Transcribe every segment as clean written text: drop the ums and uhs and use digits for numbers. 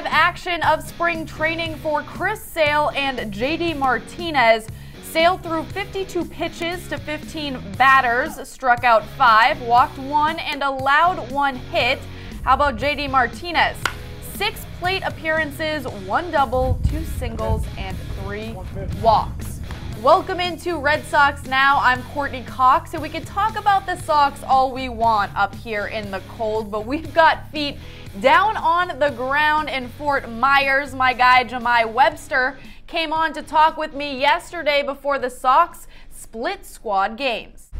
live action of spring training for Chris Sale and JD Martinez. Sale threw 52 pitches to 15 batters, struck out 5, walked 1, and allowed 1 hit. How about JD Martinez? 6 plate appearances, 1 double, 2 singles, and 3 walks. Welcome into Red Sox Now. I'm Courtney Cox, and we can talk about the Sox all we want up here in the cold, but we've got feet down on the ground in Fort Myers. My guy Jemai Webster came on to talk with me yesterday before the Sox split squad games.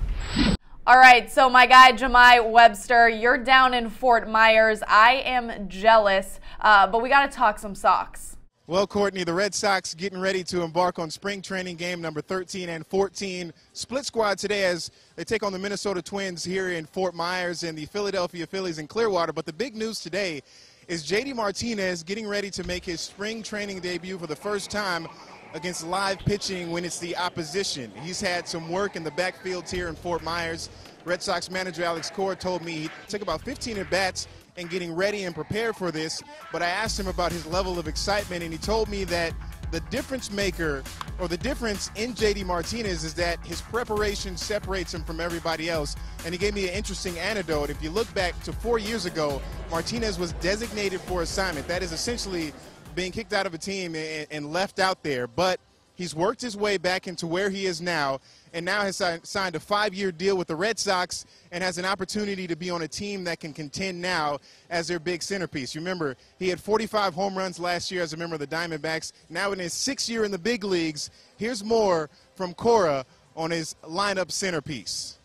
All right, so my guy Jemai Webster, you're down in Fort Myers. I am jealous, but we got to talk some Sox. Well, Courtney, the Red Sox getting ready to embark on spring training game number 13 and 14. Split squad today as they take on the Minnesota Twins here in Fort Myers and the Philadelphia Phillies in Clearwater. But the big news today is JD Martinez getting ready to make his spring training debut for the first time against live pitching when it's the opposition. He's had some work in the backfields here in Fort Myers. Red Sox manager Alex Cora told me he took about 15 at-bats and getting ready and prepared for this, but I asked him about his level of excitement, and he told me that the difference maker, or the difference in JD Martinez, is that his preparation separates him from everybody else. And he gave me an interesting anecdote. If you look back to 4 years ago, Martinez was designated for assignment. That is essentially being kicked out of a team and left out there, but he's worked his way back into where he is now, and now has signed a 5-year deal with the Red Sox and has an opportunity to be on a team that can contend now as their big centerpiece. You remember, he had 45 home runs last year as a member of the Diamondbacks. Now in his 6th year in the big leagues, here's more from Cora on his lineup centerpiece.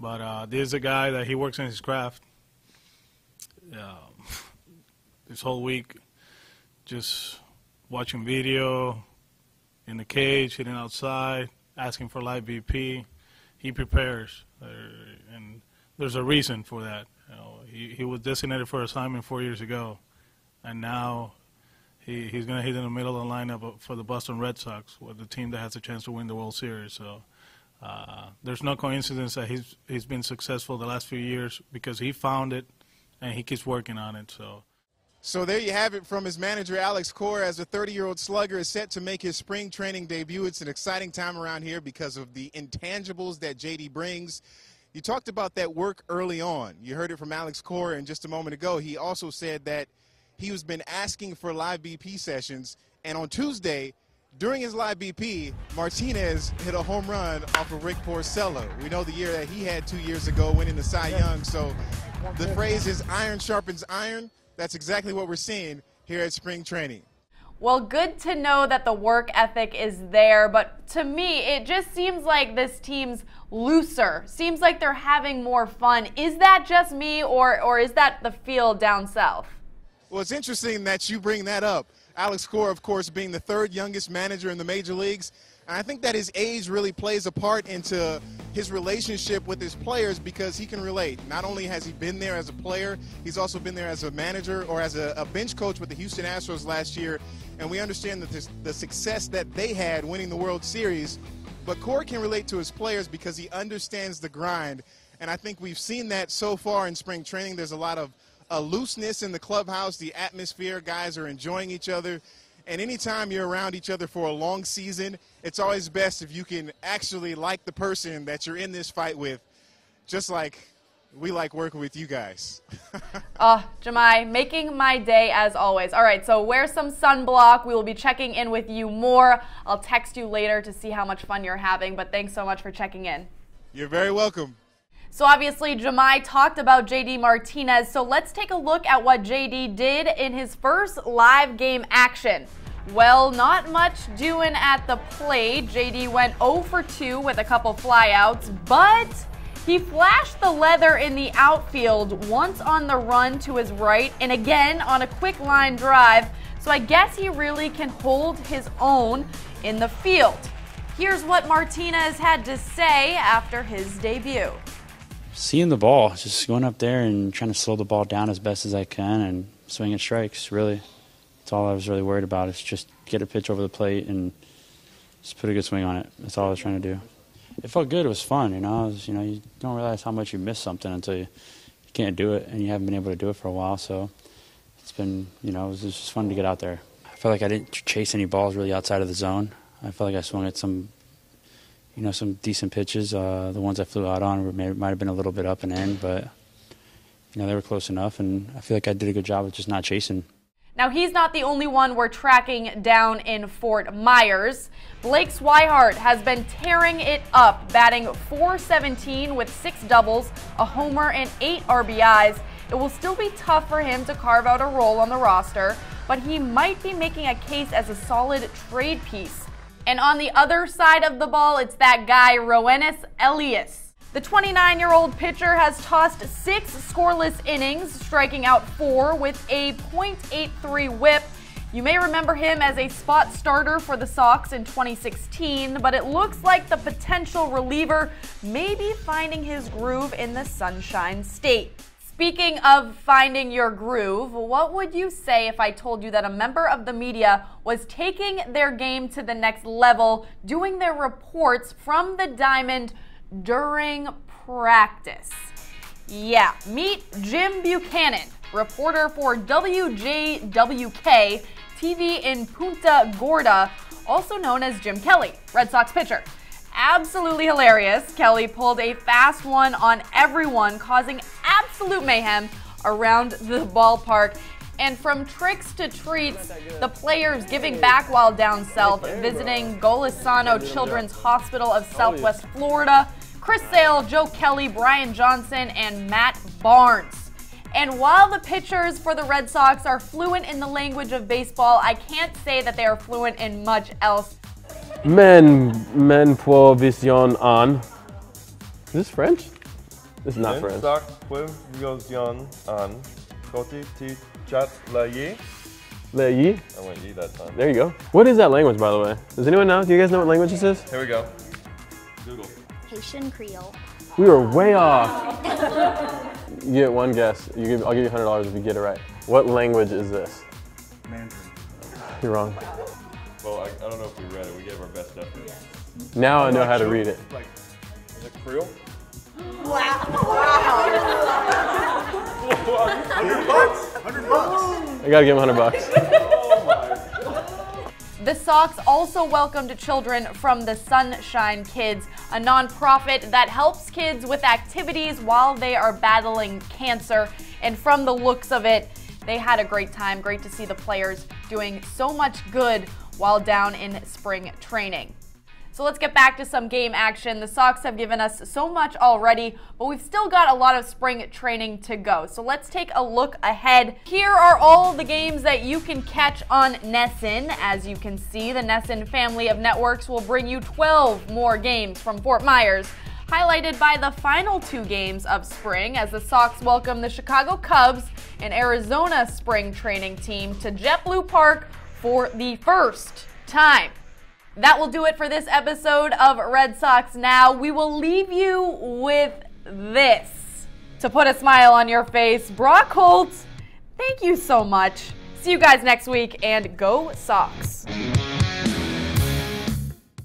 But this is a guy that he works in his craft. This whole week, just watching video, in the cage, hitting outside, asking for live BP. He prepares, and there's a reason for that. You know, he was designated for assignment 4 years ago, and now he's going to hit in the middle of the lineup for the Boston Red Sox, with the team that has a chance to win the World Series. So there's no coincidence that he's been successful the last few years, because he found it and he keeps working on it. So there you have it from his manager, Alex Cora, as a 30-year-old slugger is set to make his spring training debut. It's an exciting time around here because of the intangibles that JD brings. You talked about that work early on. You heard it from Alex Cora in just a moment ago. He also said that he has been asking for live BP sessions, and on Tuesday, during his live BP, Martinez hit a home run off of Rick Porcello. We know the year that he had 2 years ago, winning the Cy Young. So the phrase is iron sharpens iron. That's exactly what we're seeing here at spring training. Well, good to know that the work ethic is there, but to me, it just seems like this team's looser. Seems like they're having more fun. Is that just me, or is that the feel down south? Well, it's interesting that you bring that up. Alex Cora, of course, being the 3rd youngest manager in the major leagues. And I think that his age really plays a part into his relationship with his players, because he can relate. Not only has he been there as a player, he's also been there as a manager or as a bench coach with the Houston Astros last year. And we understand that the success that they had winning the World Series. But Cora can relate to his players because he understands the grind. And I think we've seen that so far in spring training. There's a lot of looseness in the clubhouse, the atmosphere. Guys are enjoying each other. And anytime you're around each other for a long season, it's always best if you can actually like the person that you're in this fight with, just like we like working with you guys. Jemai, making my day as always. All right, so wear some sunblock. We will be checking in with you more. I'll text you later to see how much fun you're having, but thanks so much for checking in. You're very welcome. So obviously, Jemai talked about JD Martinez, so let's take a look at what JD did in his first live game action. Well, not much doing at the plate. JD went 0 for 2 with a couple flyouts, but he flashed the leather in the outfield, once on the run to his right and again on a quick line drive, so I guess he really can hold his own in the field. Here's what Martinez had to say after his debut. Seeing the ball, just going up there and trying to slow the ball down as best as I can and swinging strikes, really. That's all I was really worried about, is just get a pitch over the plate and just put a good swing on it. That's all I was trying to do. It felt good. It was fun, you don't realize how much you miss something until you can't do it, and you haven't been able to do it for a while. So it's been, it was just fun to get out there. I felt like I didn't chase any balls really outside of the zone. I felt like I swung at some decent pitches. The ones I flew out on might have been a little bit up and in, but they were close enough, and I feel like I did a good job of just not chasing. Now, he's not the only one we're tracking down in Fort Myers. Blake Swihart has been tearing it up, batting .417 with 6 doubles, a homer, and 8 RBIs. It will still be tough for him to carve out a role on the roster, but he might be making a case as a solid trade piece. And on the other side of the ball, it's that guy, Roenis Elias. The 29-year-old pitcher has tossed 6 scoreless innings, striking out 4 with a .83 whip. You may remember him as a spot starter for the Sox in 2016, but it looks like the potential reliever may be finding his groove in the Sunshine State. Speaking of finding your groove, what would you say if I told you that a member of the media was taking their game to the next level, doing their reports from the diamond during practice? Yeah, meet Jim Buchanan, reporter for WJWK TV in Punta Gorda, also known as Jim Kelly, Red Sox pitcher. Absolutely hilarious. Kelly pulled a fast one on everyone, causing absolute mayhem around the ballpark. And from tricks to treats, the players giving back while down south, visiting Golisano Children's Hospital of Southwest Florida, Chris Sale, Joe Kelly, Brian Johnson, and Matt Barnes. And while the pitchers for the Red Sox are fluent in the language of baseball, I can't say that they are fluent in much else. Men provision an. Is this French? This is not French. Provision an. Côté ti chat laye. Laye? I went E that time. There you go. What is that language, by the way? Does anyone know? Do you guys know what language this is? Here we go. Google. Haitian Creole. We were way off. You get one guess. I'll give you $100 if you get it right. What language is this? Mandarin. You're wrong. Well, I don't know if we read it. We gave our best effort. Now I know how to read it. Like, is it Creole? Wow. I gotta give him $100. The Sox also welcomed children from the Sunshine Kids, a nonprofit that helps kids with activities while they are battling cancer. And from the looks of it, they had a great time. Great to see the players doing so much good while down in spring training. So let's get back to some game action. The Sox have given us so much already, but we've still got a lot of spring training to go. So let's take a look ahead. Here are all the games that you can catch on NESN. As you can see, the NESN family of networks will bring you 12 more games from Fort Myers, highlighted by the final 2 games of spring as the Sox welcome the Chicago Cubs and Arizona spring training team to JetBlue Park for the first time. That will do it for this episode of Red Sox Now. We will leave you with this to put a smile on your face. Brock Holt, thank you so much. See you guys next week, and go Sox.